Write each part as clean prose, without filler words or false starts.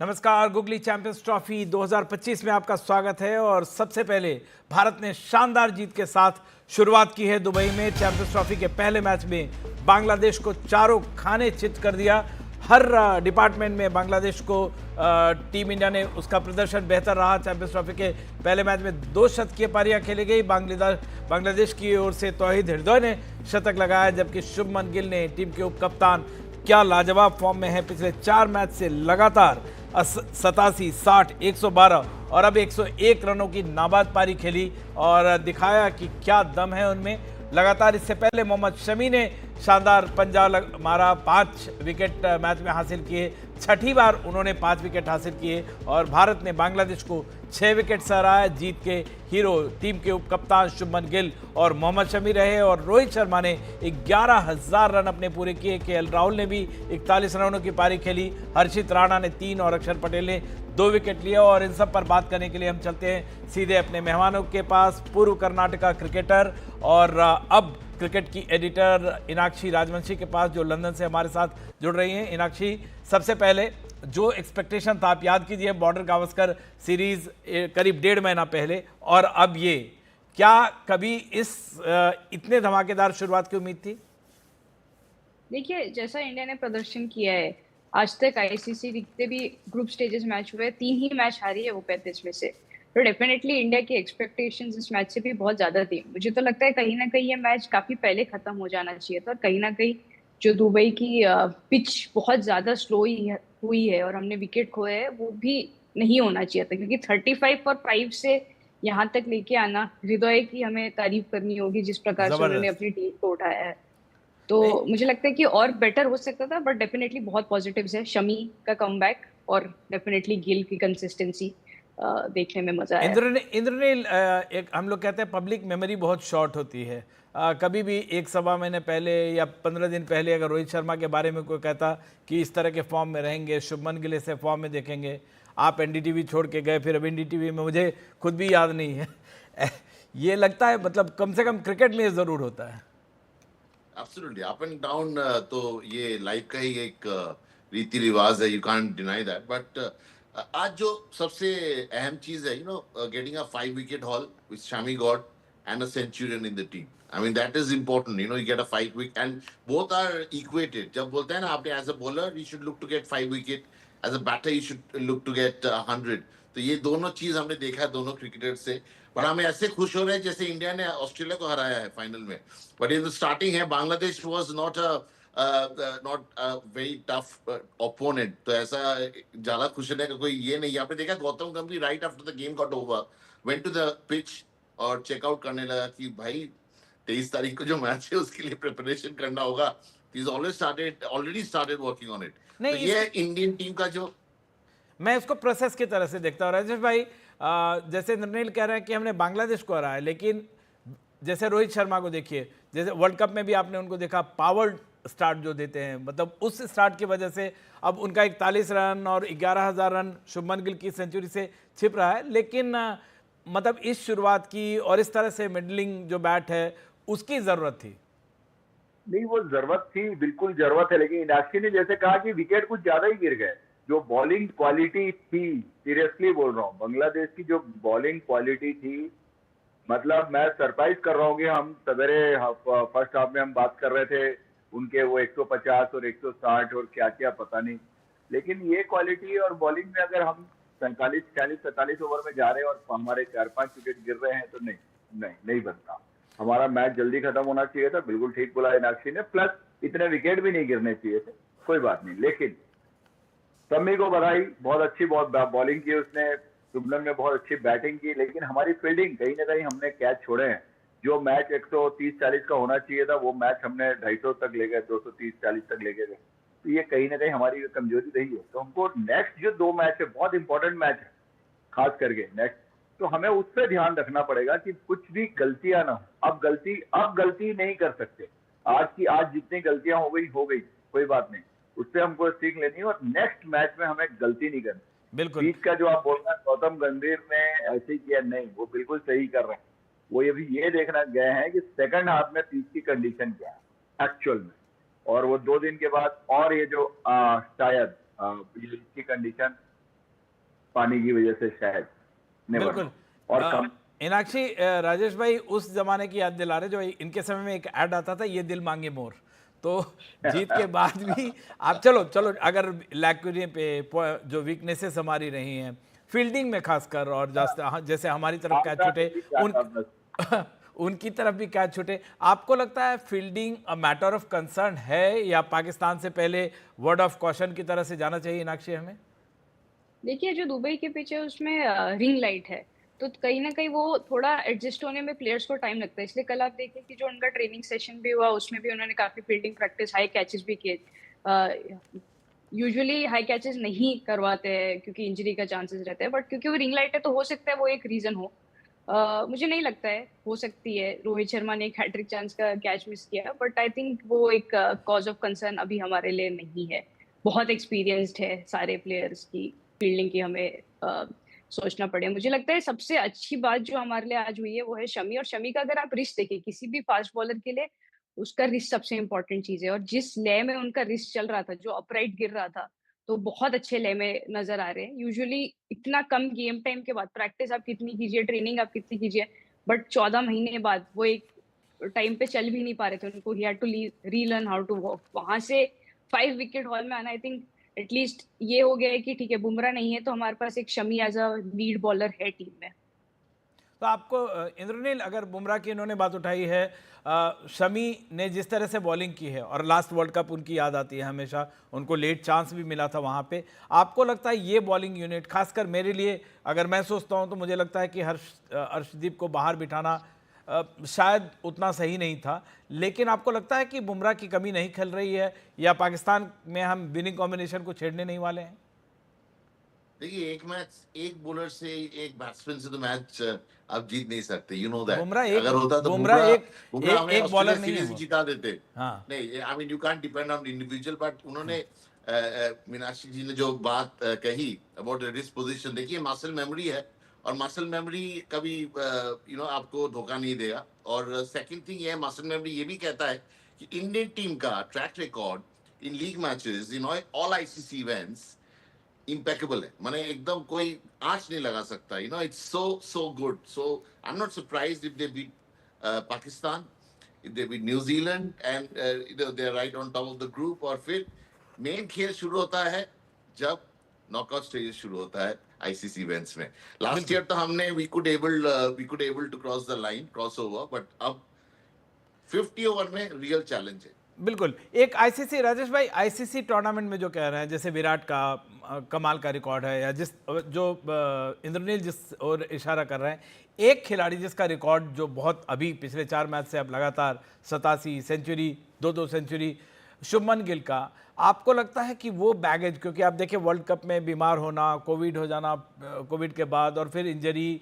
नमस्कार। Googly champions trophy 2025 में आपका स्वागत है। और सबसे पहले भारत ने शानदार जीत के साथ शुरुआत की है दुबई में। चैंपियंस ट्रॉफी के पहले मैच में बांग्लादेश को चारों खाने चित कर दिया। हर डिपार्टमेंट में बांग्लादेश को टीम इंडिया ने उसका प्रदर्शन बेहतर रहा। चैंपियंस ट्रॉफी के पहले मैच में 2 शतकीय पारियां खेली गई। बांग्लादेश की ओर से तौहीद हृदय ने शतक लगाया, जबकि शुभमन गिल ने, टीम के उप कप्तान, क्या लाजवाब फॉर्म में है। पिछले 4 मैच से लगातार 87, 60, 112 और अब 101 रनों की नाबाद पारी खेली और दिखाया कि क्या दम है उनमें। लगातार इससे पहले मोहम्मद शमी ने शानदार पंजा मारा, 5 विकेट मैच में हासिल किए। छठी बार उन्होंने 5 विकेट हासिल किए और भारत ने बांग्लादेश को 6 विकेट से हराया। जीत के हीरो टीम के उप कप्तान शुभमन गिल और मोहम्मद शमी रहे और रोहित शर्मा ने 11,000 रन अपने पूरे किए। केएल राहुल ने भी 41 रनों की पारी खेली। हर्षित राणा ने 3 और अक्षर पटेल ने 2 विकेट लिए। और इन सब पर बात करने के लिए हम चलते हैं सीधे अपने मेहमानों के पास। पूर्व कर्नाटका क्रिकेटर और अब क्रिकेट की एडिटर इनाक्षी राजवंशी के पास, जो लंदन से हमारे साथ जुड़ रही हैं। इनाक्षी, सबसे पहले जो एक्सपेक्टेशन था, आप याद कीजिए बॉर्डर गावस्कर सीरीज करीब 1.5 महीना पहले और अब ये, क्या कभी इस इतने धमाकेदार शुरुआत की उम्मीद थी? देखिए, जैसा इंडिया ने प्रदर्शन किया है आज तक, आईसीसी जितने भी ग्रुप स्टेजेस मैच हुए 3 ही मैच हारी है वो 35 में से। तो डेफिनेटली इंडिया की एक्सपेक्टेशंस इस मैच से भी बहुत ज्यादा थी। मुझे तो लगता है कहीं ना कहीं ये मैच काफी पहले खत्म हो जाना चाहिए था। और कहीं ना कहीं जो दुबई की पिच बहुत ज्यादा स्लो हुई है और हमने विकेट खोए हैं, वो भी नहीं होना चाहिए था। क्योंकि 35 और 5 से यहाँ तक लेके आना, हृदय की हमें तारीफ करनी होगी जिस प्रकार से उन्होंने जबरदस्त। अपनी टीम को उठाया है। तो नहीं, मुझे लगता है कि और बेटर हो सकता था, बट डेफिनेटली बहुत पॉजिटिव्स है। शमी का कमबैक और डेफिनेटली गिल की कंसिस्टेंसी देखने में मजा आया। इंद्र ने एक, हम लोग कहते हैं पब्लिक मेमोरी बहुत शॉर्ट होती है। कभी भी 1 सवा महीने पहले या 15 दिन पहले अगर रोहित शर्मा के बारे में कोई कहता कि इस तरह के फॉर्म में रहेंगे, शुभमन गिल से फॉर्म में देखेंगे, आप एनडीटीवी छोड़ के गए, फिर अब एनडीटीवी में मुझे खुद भी याद नहीं है। ये लगता है, मतलब कम से कम क्रिकेट में ये ज़रूर होता है। Absolutely up and down. तो ये लाइफ का ही एक रीति रिवाज है, you can't deny that. But आज जो सबसे अहम चीज है, getting a 5 wicket haul with Shami god and a centurion in the team. I mean that is important. You get a 5 wicket and both are equated. जब बोलते हैं ना आपने, as a bowler you should look to get 5 wicket, as a batter you should look to get 100। तो ये दोनों चीज हमने देखा है दोनों क्रिकेटर से। पर हम ऐसे खुश हो रहे हैं जैसे इंडिया ने ऑस्ट्रेलिया को हराया है फाइनल में। बट इन द स्टार्टिंग है, Bangladesh was not a very tough opponent. तो ऐसा ज्यादा खुश होने का कोई ये नहीं। आपने देखा Gautam Gambhir right after the game got over went to the pitch और चेकआउट करने लगा कि भाई 23 तारीख को जो मैच है उसके लिए प्रिपरेशन करना होगा। Is already started working on it. तो नहीं, ये इंडियन टीम का जो, मैं इसको प्रोसेस की तरह से देखता हूँ राजेश भाई। जैसे इंद्रनील कह रहे हैं कि हमने बांग्लादेश को हराया, लेकिन जैसे रोहित शर्मा को देखिए, जैसे वर्ल्ड कप में भी आपने उनको देखा, पावर स्टार्ट जो देते हैं, मतलब उस स्टार्ट की वजह से अब उनका 41 रन और 11,000 रन शुभमन गिल की सेंचुरी से छिप रहा है। लेकिन मतलब इस शुरुआत की और इस तरह से मिडलिंग जो बैट है उसकी ज़रूरत थी। नहीं, वो जरूरत थी, बिल्कुल जरूरत है। लेकिन इनाक्षी ने जैसे कहा कि विकेट कुछ ज्यादा ही गिर गए। जो बॉलिंग क्वालिटी थी, सीरियसली बोल रहा हूँ, बांग्लादेश की जो बॉलिंग क्वालिटी थी, मतलब मैं सरप्राइज कर रहा हूँ कि हम सवेरे फर्स्ट हाफ में हम बात कर रहे थे उनके वो 150 और 160 और क्या क्या पता नहीं। लेकिन ये क्वालिटी और बॉलिंग में अगर हम 45, 40, 47 ओवर में जा रहे हैं और हमारे 4-5 विकेट गिर रहे हैं, तो नहीं नहीं नहीं बनता। हमारा मैच जल्दी खत्म होना चाहिए था। बिल्कुल ठीक बोला इनाक्षी ने। प्लस इतने विकेट भी नहीं गिरने चाहिए थे। कोई बात नहीं। लेकिन शमी को बधाई, बहुत अच्छी बॉलिंग की उसने। शुभमन ने बहुत अच्छी बैटिंग की। लेकिन हमारी फील्डिंग, कहीं ना कहीं हमने कैच छोड़े हैं। जो मैच 130-40 का होना चाहिए था, वो मैच हमने 250 तक ले गए, 230-40 तक ले गए। तो ये कहीं ना कहीं हमारी कमजोरी रही है। तो हमको नेक्स्ट जो 2 मैच है, बहुत इंपॉर्टेंट मैच है खास करके नेक्स्ट, तो हमें उस पर ध्यान रखना पड़ेगा कि कुछ भी गलतियां ना हो। अब गलती नहीं कर सकते। आज जितनी गलतियां हो गई, कोई बात नहीं। उससे हमको सीख लेनी है और नेक्स्ट मैच में हमें गलती नहीं करनी। बिल्कुल। बीच का जो आप बोल रहे हैं, गौतम गंभीर ने ऐसे ही किया, नहीं, वो बिल्कुल सही कर रहे हैं। वो ये देखना गए हैं कि सेकंड हाफ में पिच की कंडीशन क्या है एक्चुअल में। और वो 2 दिन के बाद, और ये जो शायद इसकी कंडीशन पानी की वजह से शायद। Never बिल्कुल। know। और कम मीनाक्षी, राजेश भाई उस जमाने की याद दिला रहे जो इनके समय में एक ऐड आता था, ये दिल मांगे मोर। तो जीत के बाद भी आप चलो चलो अगर लैक्यूरिया पे जो वीकनेसेस हमारी रही हैं फील्डिंग में खासकर, और जैसे हमारी तरफ कैच छूटे उन उनकी तरफ भी कैच छूटे, आपको लगता है fielding a matter of concern है, या पाकिस्तान से पहले वर्ड ऑफ कॉशन की तरह से जाना चाहिए मीनाक्षी हमें? देखिए, जो दुबई के पिच है उसमें रिंग लाइट है, तो कहीं ना कहीं वो थोड़ा एडजस्ट होने में प्लेयर्स को टाइम लगता है। इसलिए कल आप देखिए कि जो उनका ट्रेनिंग सेशन भी हुआ उसमें भी उन्होंने काफी फील्डिंग प्रैक्टिस, हाई कैचेस भी किए। यूजुअली हाई कैचेस नहीं करवाते हैं क्योंकि इंजरी का चांसेस रहता है, बट क्योंकि वो रिंग लाइट है तो हो सकता है वो एक रीजन हो। मुझे नहीं लगता है, हो सकती है रोहित शर्मा ने एक हैट्रिक चांस का कैच मिस किया, बट आई थिंक वो एक कॉज ऑफ कंसर्न अभी हमारे लिए नहीं है। बहुत एक्सपीरियंस्ड है सारे प्लेयर्स की फील्डिंग की, हमें सोचना पड़े। मुझे लगता है सबसे अच्छी बात जो हमारे लिए आज हुई है वो है शमी, और शमी का अगर आप रिस्ट देखिए किसी भी फास्ट बॉलर के लिए, उसका रिस्ट सबसे इंपॉर्टेंट चीज है। और जिस लय में उनका रिस्ट चल रहा था, जो अपराइट गिर रहा था, तो बहुत अच्छे लय में नजर आ रहे हैं। यूजुअली इतना कम गेम टाइम के बाद, प्रैक्टिस आप कितनी कीजिए, ट्रेनिंग आप कितनी कीजिए, बट 14 महीने बाद वो एक टाइम पे चल भी नहीं पा रहे थे, उनको ही had to relearn how to walk. वहां से 5 विकेट हॉल में आना, आई थिंक एटलीस्ट ये हो गया है कि ठीक है, बुमराह नहीं है तो हमारे पास एक Shami as a lead bowler है टीम में। तो आपको इंद्रनील, अगर बुमराह की इन्होंने बात उठाई है, शमी ने जिस तरह से बॉलिंग की है और लास्ट वर्ल्ड कप उनकी याद आती है हमेशा, उनको लेट चांस भी मिला था वहाँ पे, आपको लगता है ये बॉलिंग यूनिट, खासकर मेरे लिए अगर मैं सोचता हूँ तो मुझे लगता है कि अर्शदीप को बाहर बिठाना शायद उतना सही नहीं था, लेकिन आपको लगता है कि बुमराह की कमी नहीं खल रही है, या पाकिस्तान में हम विनिंग कॉम्बिनेशन को छेड़ने नहीं वाले हैं? देखिए, एक मैच एक बॉलर से, एक बैट्समैन से तो मैच आप जीत नहीं सकते, यू नो दैट। बुमराह अगर होता तो बुमराह बुमराह हमें एक बॉलर ऑस्ट्रेलिया नहीं है सीरीज वो। जिता देते। हाँ। नहीं, I mean you can't depend on individual, but उन्होंने मीनाक्षी जी ने जो बात कही अबाउट रिस्ट पोजीशन, देखिए मसल मेमोरी है, और मसल मेमोरी कभी यू नो आपको धोखा नहीं देगा। और सेकंड थिंग ये मसल मेमोरी ये भी कहता है कि इंडियन टीम का track record in league matches, you know all ICC events impeccable है, माने एकदम कोई आंच नहीं लगा सकता, you know it's so good. So I am not surprised if they beat Pakistan, if they beat New Zealand, and you know they are right on top of the group. और फिर मेन खेल शुरू होता है जब नॉकआउट स्टेज शुरू होता है आईसीसी इवेंट्स में। लास्ट ईयर तो हमने we could able to cross the line, cross over, but अब 50 ओवर में रियल चैलेंज है। बिल्कुल। एक आईसीसी, राजेश भाई, आईसीसी टूर्नामेंट में जो कह रहे हैं, जैसे विराट का कमाल का रिकॉर्ड है, या जो इंद्रनील जिस और इशारा कर रहे हैं, एक खिलाड़ी जिसका रिकॉर्ड जो बहुत अभी पिछले 4 मैच से अब लगातार 87 सेंचुरी, 2 सेंचुरी, शुभमन गिल का, आपको लगता है कि वो बैगेज, क्योंकि आप देखिए वर्ल्ड कप में बीमार होना, कोविड हो जाना, कोविड के बाद और फिर इंजरी,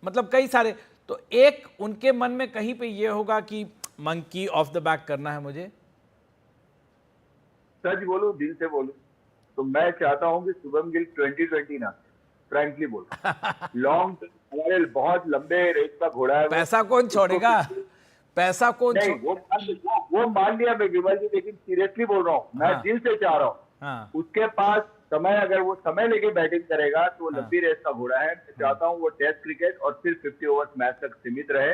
मतलब कई सारे, तो एक उनके मन में कहीं पे ये होगा कि मंकी ऑफ द बैक करना है मुझे? सच बोलूं, दिल से बोलूं, तो मैं चाहता हूं कि शुभम गिल 2020 ना, फ्रैंकली बोल लॉन्ग टर्म, हमारे बहुत लंबे रेस का घोड़ा है। पैसा कौन छोड़ेगा? पैसा कौन नहीं, वो मान लिया मैं विमल जी, लेकिन सीरियसली बोल रहा हूँ, मैं हाँ। दिल से चाह रहा हूँ। हाँ। उसके पास समय, अगर वो समय लेके बैटिंग करेगा तो वो लंबी रेस का घोड़ा है। मैं चाहता हूँ वो टेस्ट क्रिकेट और फिर 50 ओवर्स मैच तक सीमित रहे।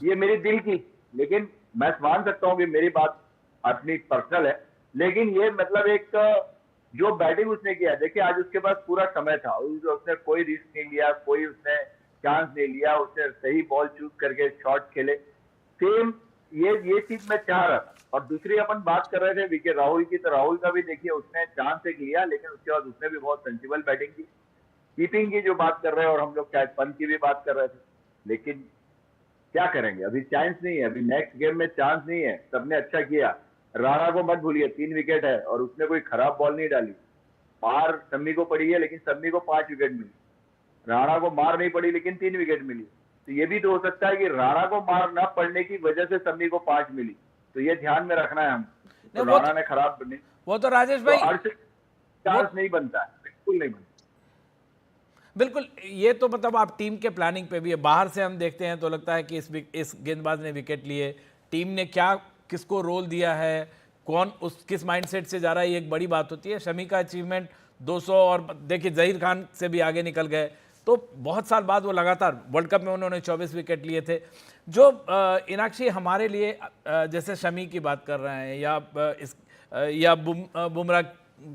ये मेरी दिल की, लेकिन मैं मान सकता हूँ कि मेरी बात अपनी पर्सनल है, लेकिन ये मतलब एक जो बैटिंग उसने किया, देखिए आज उसके पास पूरा समय था, उसने कोई रिस्क नहीं लिया, कोई उसने चांस नहीं लिया, उसने सही बॉल चूज करके शॉट खेले। सेम ये चीज मैं चाह रहा था। और दूसरी अपन बात कर रहे थे विकेट राहुल की, तो राहुल का भी देखिए उसने चांस एक लिया, लेकिन उसके बाद उसने भी बहुत सेंसिबल बैटिंग की। कीपिंग की जो बात कर रहे हैं, और हम लोग शायद पंत की भी बात कर रहे थे, लेकिन क्या करेंगे, अभी चांस नहीं है, अभी नेक्स्ट गेम में चांस नहीं है। सबने अच्छा किया, राणा को मत भूलिए, 3 विकेट है और उसने कोई खराब बॉल नहीं डाली। मार शम्मी को पड़ी है, लेकिन शम्मी को 5 विकेट मिली। राणा को मार नहीं पड़ी, लेकिन 3 विकेट मिली। तो ये भी तो हो सकता है कि राणा को मार न पड़ने की वजह से शम्मी को 5 मिली, तो ये ध्यान में रखना है हम। तो राणा ने खराब नहीं, वो तो राजेश भाई चांस नहीं बनता है, बिल्कुल नहीं बनता। बिल्कुल, ये तो मतलब आप टीम के प्लानिंग पे भी है। बाहर से हम देखते हैं तो लगता है कि इस गेंदबाज ने विकेट लिए, टीम ने क्या किसको रोल दिया है, कौन किस माइंडसेट से जा रहा है, ये एक बड़ी बात होती है। शमी का अचीवमेंट 200 और देखिए जहीर खान से भी आगे निकल गए। तो बहुत साल बाद वो लगातार वर्ल्ड कप में उन्होंने 24 विकेट लिए थे। जो इनाक्षी हमारे लिए जैसे शमी की बात कर रहे हैं या बुमराह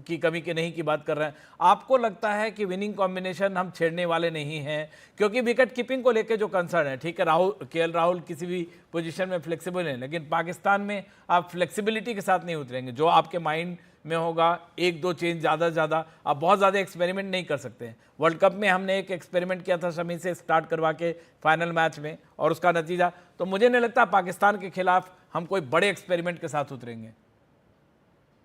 की कमी के नहीं की बात कर रहे हैं, आपको लगता है कि विनिंग कॉम्बिनेशन हम छेड़ने वाले नहीं हैं? क्योंकि विकेट कीपिंग को लेके जो कंसर्न है, ठीक है केएल राहुल किसी भी पोजीशन में फ्लेक्सिबल है, लेकिन पाकिस्तान में आप फ्लेक्सिबिलिटी के साथ नहीं उतरेंगे। जो आपके माइंड में होगा, एक दो चेंज ज़्यादा से ज़्यादा, आप बहुत ज़्यादा एक्सपेरिमेंट नहीं कर सकते हैं। वर्ल्ड कप में हमने एक एक्सपेरिमेंट किया था शमी से स्टार्ट करवा के फाइनल मैच में, और उसका नतीजा तो मुझे नहीं लगता पाकिस्तान के खिलाफ हम कोई बड़े एक्सपेरिमेंट के साथ उतरेंगे।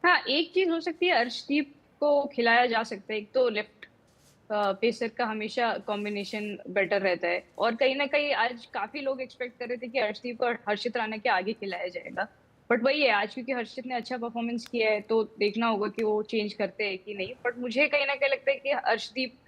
हाँ, एक चीज हो सकती है, अर्शदीप को खिलाया जा सकता है। एक तो लेफ्ट पेसर का हमेशा कॉम्बिनेशन बेटर रहता है, और कहीं ना कहीं आज काफी लोग एक्सपेक्ट कर रहे थे कि अर्शदीप और हर्षित राणा के आगे खिलाया जाएगा, बट वही है, आज क्योंकि हर्षित ने अच्छा परफॉर्मेंस किया है तो देखना होगा कि वो चेंज करते हैं कि नहीं। बट मुझे कहीं ना कहीं लगता है कि अर्शदीप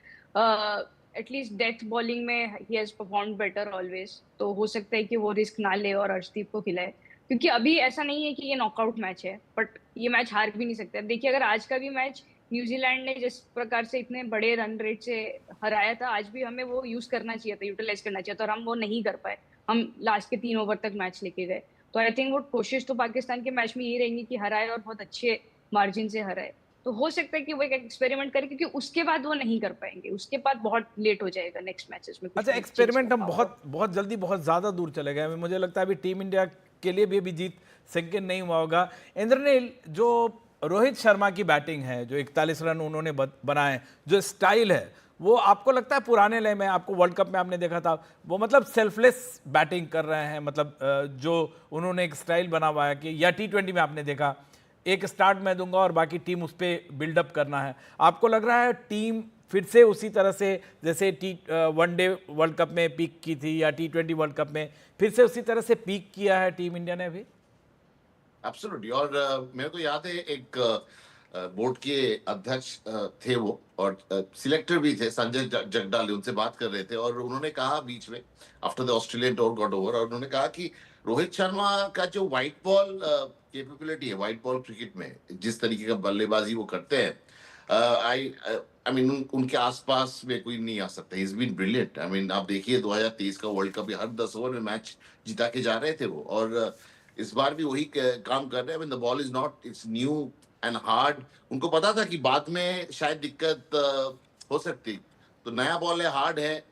एटलीस्ट डेथ बॉलिंग में he has performed better always, तो हो सकता है कि वो रिस्क ना ले और अर्शदीप को खिलाए, क्योंकि अभी ऐसा नहीं है कि ये नॉकआउट मैच है, बट ये मैच हार भी नहीं सकते। देखिए, अगर आज का भी मैच न्यूजीलैंड ने जिस प्रकार से इतने बड़े रन रेट से हराया था, आज भी हमें वो यूज करना चाहिए था, यूटिलाइज करना चाहिए था, और हम वो नहीं कर पाए। हम लास्ट के 3 ओवर तक मैच लेके गए। तो आई थिंक वो कोशिश तो पाकिस्तान के मैच में ये रहेंगी कि हराए और बहुत अच्छे मार्जिन से हराए। तो हो सकता है कि वो एक एक्सपेरिमेंट करें, क्योंकि उसके बाद वो नहीं कर पाएंगे, उसके बाद बहुत लेट हो जाएगा नेक्स्ट मैचेस में। अच्छा, एक्सपेरिमेंट हम बहुत जल्दी बहुत ज़्यादा दूर चले गए। मुझे लगता है अभी टीम इंडिया के लिए भी अभी जीत संकीर्ण नहीं हुआ होगा। इंद्रनील, जो रोहित शर्मा की बैटिंग है, जो 41 रन उन्होंने बनाए, जो स्टाइल है, वो आपको लगता है पुराने लय में, आपको वर्ल्ड कप में आपने देखा था, वो मतलब सेल्फलेस बैटिंग कर रहे हैं, मतलब जो उन्होंने एक स्टाइल बना हुआ है कि, या T20 में आपने देखा एक स्टार्ट मैं दूंगा और बाकी टीम उस पर बिल्डअप करना है, आपको लग रहा है टीम फिर से उसी तरह से जैसे वनडे वर्ल्ड कप में पीक की थी या T20 वर्ल्ड कप में फिर से उसी तरह से पीक किया है टीम इंडिया ने अभी? एब्सोल्युटली। और मेरे को याद है एक बोर्ड के अध्यक्ष थे वो, और सिलेक्टर भी थे, संजय जगदाले, उनसे बात कर रहे थे, और उन्होंने कहा बीच में after the Australian tour got over, और उन्होंने कहा कि रोहित शर्मा का जो व्हाइट बॉल कैपेबिलिटी है, व्हाइट बॉल क्रिकेट में जिस तरीके का बल्लेबाजी वो करते हैं, आई मीन उनके आसपास में कोई नहीं आ सकता। Is been brilliant. I mean आप देखिए 2023 का वर्ल्ड कप, हर 10 ओवर में मैच जिता के जा रहे थे वो, और इस बार भी वही काम कर रहे हैं। The ball is not, it's new and hard. उनको पता था कि बाद में शायद दिक्कत हो सकती, तो नया बॉल है, हार्ड है,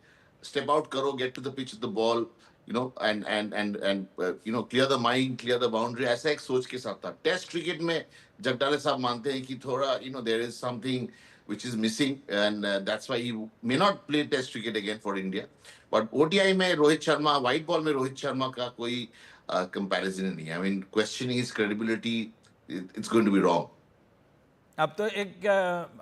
स्टेप आउट करो, get to the pitch the ball, you know, and you know, clear the mind, clear the boundary, ऐसा एक सोच के साथ था। टेस्ट क्रिकेट में जगदाले साहब मानते हैं कि थोड़ा, you know, there is something which is missing, and that's why he may not play test cricket again for India. But ODI में रोहित शर्मा, white ball में रोहित शर्मा का कोई comparison नहीं है। I mean, questioning his credibility, it's going to be wrong. अब तो एक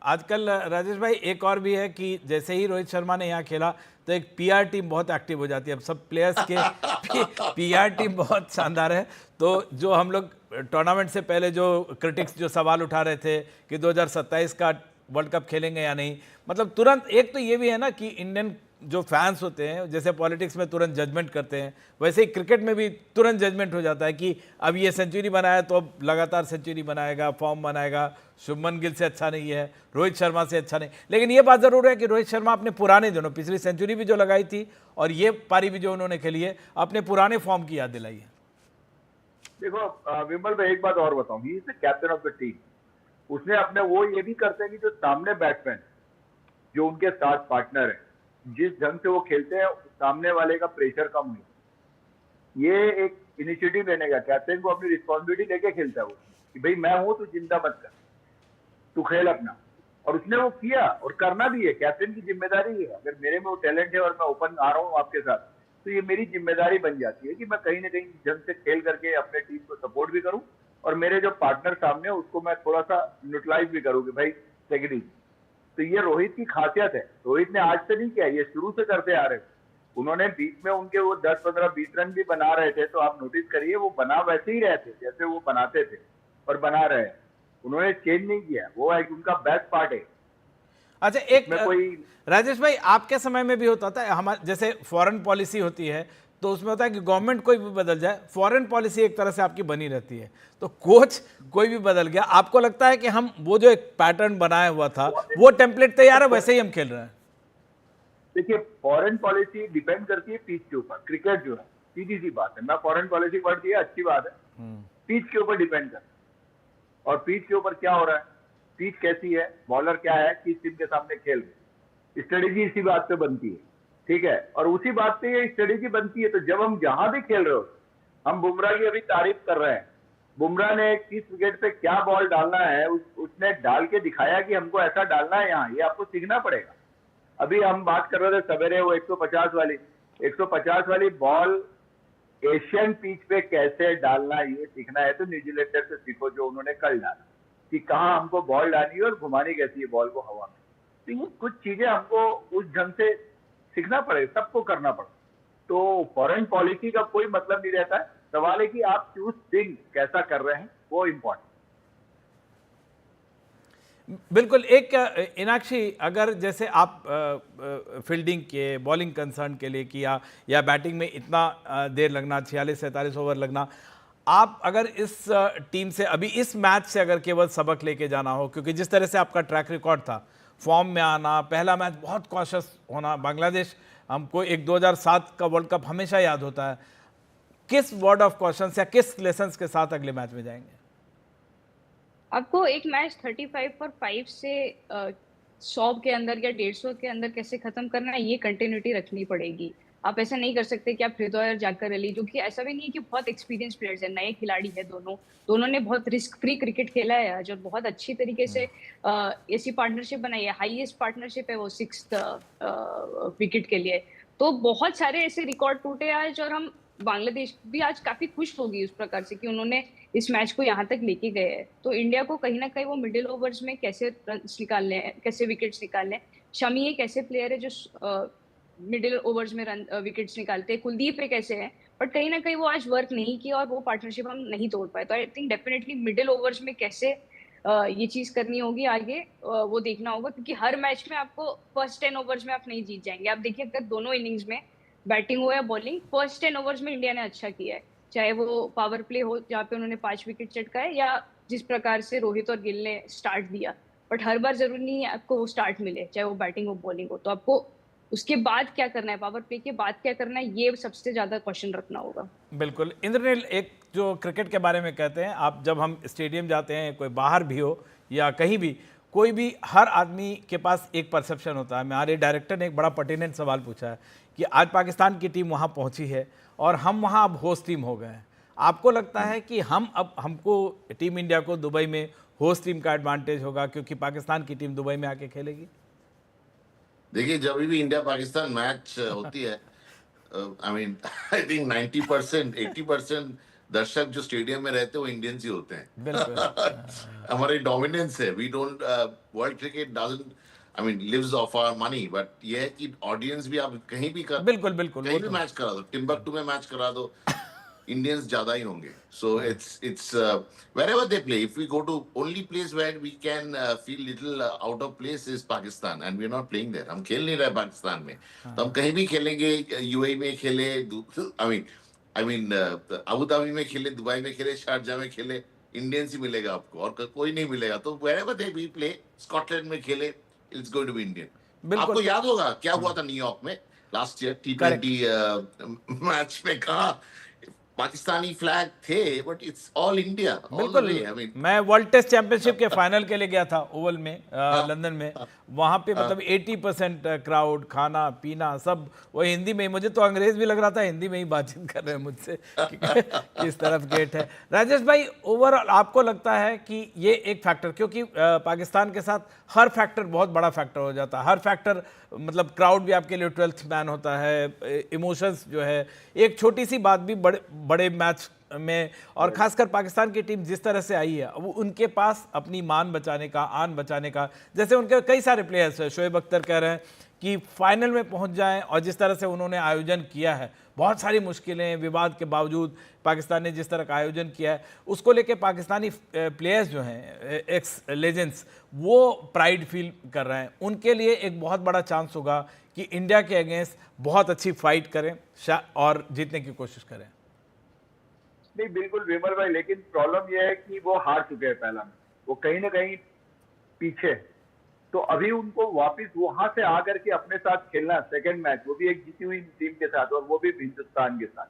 आजकल राजेश भाई एक और भी है कि जैसे ही रोहित शर्मा ने यहाँ खेला तो एक पीआर टीम बहुत एक्टिव हो जाती है। अब सब प्लेयर्स के पीआर टीम बहुत शानदार है। तो जो हम लोग टूर्नामेंट से पहले जो क्रिटिक्स जो सवाल उठा रहे थे कि 2027 का वर्ल्ड कप खेलेंगे या नहीं, मतलब तुरंत एक तो ये भी है ना कि इंडियन जो फैंस होते हैं, जैसे पॉलिटिक्स में तुरंत जजमेंट करते हैं, वैसे ही क्रिकेट में भी तुरंत जजमेंट हो जाता है कि अब ये सेंचुरी बनाया तो अब लगातार सेंचुरी बनाएगा, फॉर्म बनाएगा, शुभमन गिल से अच्छा नहीं है, रोहित शर्मा से अच्छा नहीं। लेकिन ये बात ज़रूर है कि रोहित शर्मा अपने पुराने दिनों, पिछली सेंचुरी भी जो लगाई थी और ये पारी भी जो उन्होंने खेली है, अपने पुराने फॉर्म की याद दिलाई है। देखो विमल भाई, एक बात और बताऊं, he is the captain of the team. उसने अपने वो ये भी करते हैं कि जो सामने बैट्समैन, जो उनके साथ पार्टनर है, जिस ढंग से वो खेलते हैं, सामने वाले का प्रेशर कम हुई। ये एक इनिशिएटिव लेने का, कैप्टन को अपनी रिस्पॉन्सिबिलिटी लेके खेलता है वो कि भाई मैं हूं, तू चिंता मत कर, तू खेल अपना। और उसने वो किया और करना भी है, कैप्टन की जिम्मेदारी है। अगर मेरे में वो टैलेंट है और मैं ओपन आ रहा हूँ आपके साथ, तो ये मेरी जिम्मेदारी बन जाती है कि मैं कहीं ना कहीं ढंग से खेल करके अपने टीम को सपोर्ट भी करूं, और मेरे जो पार्टनर सामने है उसको मैं थोड़ा सा न्यूट्रलाइज भी करूँ कि भाई टेक इट इजी। तो ये रोहित की खासियत है। रोहित ने आज से नहीं किया, ये शुरू से करते आ रहे हैं। उन्होंने बीच में उनके वो 10, 15, 20 रन भी बना रहे थे, तो आप नोटिस करिए वो बना वैसे ही रहे थे जैसे वो बनाते थे और बना रहे हैं। उन्होंने चेंज नहीं किया, वो एक उनका बेस्ट पार्ट है। अच्छा, एक राजेश भाई, आपके समय में भी होता था, हमारे जैसे फॉरेन पॉलिसी होती है तो उसमें होता है कि गवर्नमेंट कोई भी बदल जाए, फॉरेन पॉलिसी एक तरह से आपकी बनी रहती है, तो कोच कोई भी बदल गया, आपको लगता है कि हम वो जो एक पैटर्न बनाया हुआ था वो टेम्पलेट तैयार है, वैसे ही हम खेल रहे हैं? देखिए, फॉरेन पॉलिसी डिपेंड करती है पिच के ऊपर। क्रिकेट जो है सीधी सी बात है, मैं फॉरेन पॉलिसी पढ़ दिया, अच्छी बात है, पिच के ऊपर डिपेंड करता है। और पिच के ऊपर क्या हो रहा है, पिच कैसी है, बॉलर क्या है, किस टीम के सामने खेल रहे, स्ट्रेटेजी इसी बात पे बनती है, ठीक है। और उसी बात पे ये स्ट्रेटेजी बनती है। तो जब हम जहां भी खेल रहे हो, हम बुमराह की अभी तारीफ कर रहे हैं, बुमराह ने किस विकेट पे क्या बॉल डालना है उसने डाल के दिखाया कि हमको ऐसा डालना है यहाँ, ये आपको सीखना पड़ेगा। अभी हम बात कर रहे थे सवेरे वो 150 वाली बॉल एशियन पिच पे कैसे डालना, ये सीखना है तो न्यूजीलैंडर से सीखो, जो उन्होंने कल डाला, कि कहाँ हमको बॉल डालनी है और घुमानी कैसी है बॉल को हवा में। तो ये कुछ चीजें हमको उस ढंग से सीखना पड़ेगा, सबको करना पड़ेगा। तो फॉरेन पॉलिसी का कोई मतलब नहीं रहता है, सवाल है कि आप चूज थिंग कैसा कर रहे हैं, वो इम्पोर्टेंट। बिल्कुल। एक इनाक्षी, अगर जैसे आप फील्डिंग के, बॉलिंग कंसर्न के लिए किया या बैटिंग में इतना देर लगना, 46-47 ओवर लगना, आप अगर इस टीम से अभी इस मैच से अगर केवल सबक लेके जाना हो, क्योंकि जिस तरह से आपका ट्रैक रिकॉर्ड था, फॉर्म में आना, पहला मैच बहुत कॉशियस होना, बांग्लादेश हमको एक 2007 का वर्ल्ड कप हमेशा याद होता है, किस वर्ड ऑफ कॉशन या किस लेसन्स के साथ अगले मैच में जाएंगे? आपको एक मैच 35 for 5 से 100 के अंदर या 150 के अंदर कैसे खत्म करना है, ये कंटिन्यूटी रखनी पड़ेगी। आप ऐसा नहीं कर सकते कि आप हृदय और जाकर अली, जो कि ऐसा भी नहीं है कि बहुत एक्सपीरियंस प्लेयर्स हैं, नए खिलाड़ी है दोनों ने बहुत रिस्क फ्री क्रिकेट खेला है आज और बहुत अच्छी तरीके से ऐसी पार्टनरशिप बनाई है। हाईएस्ट पार्टनरशिप है वो 6th विकेट के लिए। तो बहुत सारे ऐसे रिकॉर्ड टूटे आज, और हम बांग्लादेश भी आज काफी खुश होगी उस प्रकार से कि उन्होंने इस मैच को यहाँ तक लेके गए हैं। तो इंडिया को कहीं ना कहीं वो मिडिल ओवर्स में कैसे रन्स निकालने हैं, कैसे विकेट्स निकालने हैं। शमी एक ऐसे प्लेयर है जो मिडिल ओवर्स में विकेट्स निकालते हैं, कुलदीप एक ऐसे है, बट कहीं ना कहीं वो आज वर्क नहीं किया और वो पार्टनरशिप हम नहीं तोड़ पाए। तो I think definitely middle overs में कैसे ये चीज करनी होगी आगे, वो देखना होगा, क्योंकि हर मैच में आपको फर्स्ट 10 ओवर्स में आप नहीं जीत जाएंगे। आप देखिए, अगर दोनों इनिंग्स में बैटिंग हो या बॉलिंग, फर्स्ट 10 ओवर्स में इंडिया ने अच्छा किया है, चाहे वो पावर प्ले हो जहाँ पे उन्होंने 5 विकेट चटकाए, या जिस प्रकार से रोहित और गिल ने स्टार्ट दिया। बट हर बार जरूरी नहीं है आपको वो स्टार्ट मिले, चाहे वो बैटिंग हो बॉलिंग हो। तो आपको उसके बाद क्या करना है, पावर प्ले के बाद क्या करना है, ये सबसे ज्यादा क्वेश्चन रखना होगा। बिल्कुल। इंद्रनील, एक जो क्रिकेट के बारे में कहते हैं, आप जब हम स्टेडियम जाते हैं, कोई बाहर भी हो या कहीं भी, कोई भी, हर आदमी के पास एक परसेप्शन होता है। हमारे डायरेक्टर ने एक बड़ा पर्टिनेंट सवाल पूछा है कि आज पाकिस्तान की टीम वहाँ पहुँची है और हम वहाँ अब होस्ट टीम हो गए हैं। आपको लगता है कि हमको टीम इंडिया को दुबई में होस्ट टीम का एडवांटेज होगा क्योंकि पाकिस्तान की टीम दुबई में आके खेलेगी? देखिए, जब भी इंडिया पाकिस्तान मैच होती है, आई थिंक 90% 80% दर्शक जो स्टेडियम में रहते हैं वो इंडियंस ही होते हैं। बिल्कुल। हमारी डोमिनेंस है। We don't, world cricket doesn't lives off our money, but ये है कि ऑडियंस भी आप कहीं भी बिल्कुल बिल्कुल, कहीं भी मैच करा दो, टिम्बकटू में मैच करा दो, इंडियंस ज्यादा ही होंगे। So it's wherever they play. If we go to only place where we can feel little out of place is Pakistan, and we're not playing there. हम खेल नहीं रहे पाकिस्तान में, तो हम कहीं भी खेलेंगे, यूएई में खेले, आई मीन अबू धाबी में खेले, दुबई में खेले, शारजा में खेले, इंडियंस ही मिलेगा आपको और कोई नहीं मिलेगा। तो wherever they we play, Scotland में खेले, it's going to be Indian। आपको याद होगा क्या हुआ था न्यूयॉर्क में लास्ट ईयर T20 मैच में, कहा पाकिस्तानी फ्लैग थे, बट इट्स ऑल इंडिया। बिल्कुल। मैं वर्ल्ड टेस्ट चैंपियनशिप के फाइनल के लिए गया था ओवल में, लंदन में। वहाँ पे मतलब 80% क्राउड, खाना पीना सब वो हिंदी में ही। मुझे तो अंग्रेज भी लग रहा था, हिंदी में ही बातचीत कर रहे हैं मुझसे किस तरफ गेट है। राजेश भाई, ओवरऑल आपको लगता है कि ये एक फैक्टर, क्योंकि पाकिस्तान के साथ हर फैक्टर बहुत बड़ा फैक्टर हो जाता है, हर फैक्टर मतलब क्राउड भी आपके लिए 12th मैन होता है, इमोशंस जो है, एक छोटी सी बात भी बड़े मैच में, और खासकर पाकिस्तान की टीम जिस तरह से आई है, वो उनके पास अपनी मान बचाने का, आन बचाने का, जैसे उनके कई सारे प्लेयर्स हैं, शोएब अख्तर कह रहे हैं कि फाइनल में पहुंच जाएं, और जिस तरह से उन्होंने आयोजन किया है, बहुत सारी मुश्किलें विवाद के बावजूद पाकिस्तान ने जिस तरह का आयोजन किया है, उसको लेके पाकिस्तानी प्लेयर्स जो हैं, एक्स लेजेंड्स, वो प्राइड फील कर रहे हैं। उनके लिए एक बहुत बड़ा चांस होगा कि इंडिया के अगेंस्ट बहुत अच्छी फाइट करें और जीतने की कोशिश करें। नहीं, बिल्कुल विमल भाई, लेकिन प्रॉब्लम यह है कि वो हार चुके हैं पहला मैच, वो कहीं ना कहीं पीछे। तो अभी उनको वापस वहां से आकर के अपने साथ खेलना सेकंड मैच, वो भी एक जीती हुई टीम के साथ, और वो भी हिंदुस्तान के साथ,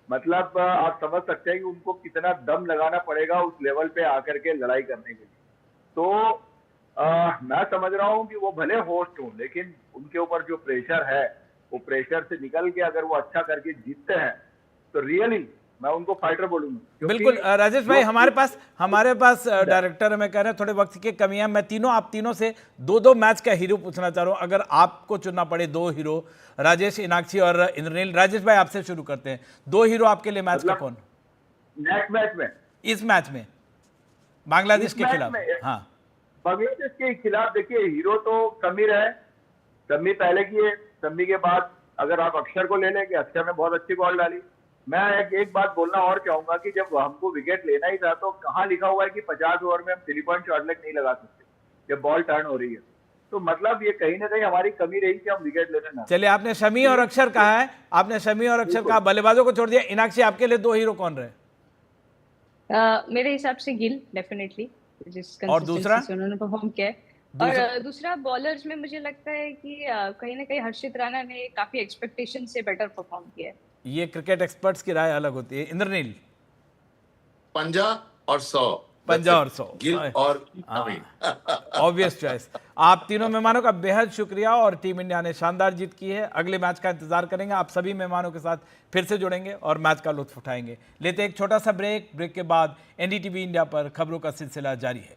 मतलब आप समझ सकते हैं कि उनको कितना दम लगाना पड़ेगा उस लेवल पे आकर के लड़ाई करने के लिए। तो मैं समझ रहा हूँ कि वो भले होस्ट हों, लेकिन उनके ऊपर जो प्रेशर है, वो प्रेशर से निकल के अगर वो अच्छा करके जीतते हैं तो रियली मैं उनको फाइटर बोलूंगा। बिल्कुल राजेश भाई, हमारे पास डायरेक्टर हमें कह रहे हैं थोड़े वक्त की कमी है। मैं आप तीनों से दो मैच का हीरो पूछना चाह रहा हूं। अगर आपको चुनना पड़े दो हीरो, राजेश, इनाक्षी और इंद्रनील। राजेश भाई, आपसे शुरू करते हैं। दो हीरो आपके लिए मैच का कौन? नेक्स्ट मैच में, इस मैच में बांग्लादेश के खिलाफ। हाँ, बांग्लादेश के खिलाफ देखिए, हीरो तो समीर है। शम्मी पहले किए, शम्मी के बाद अगर आप अक्षर को ले लें कि अक्षर ने बहुत अच्छी बॉल डाली। मैं एक बात बोलना और चाहूंगा कि जब हमको विकेट लेना ही था तो कहाँ लिखा हुआ है कि 50 ओवर में हम 3 पॉइंट शॉट लेग नहीं लगा सकते जब बॉल टर्न हो रही है। तो मतलब ये कहीं ना कहीं हमारी कमी रही कि हम विकेट लेने ना। चलिए, आपने शमी और अक्षर कहा है, आपने शमी और अक्षर कहा, बल्लेबाजों को छोड़ दिया। इनाक्षी, आपके लिए दो हीरो कौन रहे? मेरे हिसाब से गिल डेफिनेटली, जिस और दूसरा कंसिस्टेंसी से उन्होंने परफॉर्म किया है। और दूसरा बॉलर्स में मुझे लगता है कि कहीं ना कहीं हर्षित राणा ने काफी एक्सपेक्टेशन से बेटर परफॉर्म किया है। ये क्रिकेट एक्सपर्ट्स की राय अलग होती है। इंद्रनील? 50 और 100। 50 और 100, गिल और ऑब्वियस चॉइस। आप तीनों मेहमानों का बेहद शुक्रिया, और टीम इंडिया ने शानदार जीत की है। अगले मैच का इंतजार करेंगे। आप सभी मेहमानों के साथ फिर से जुड़ेंगे और मैच का लुत्फ उठाएंगे। लेते एक छोटा सा ब्रेक के बाद एनडीटीवी इंडिया पर खबरों का सिलसिला जारी है।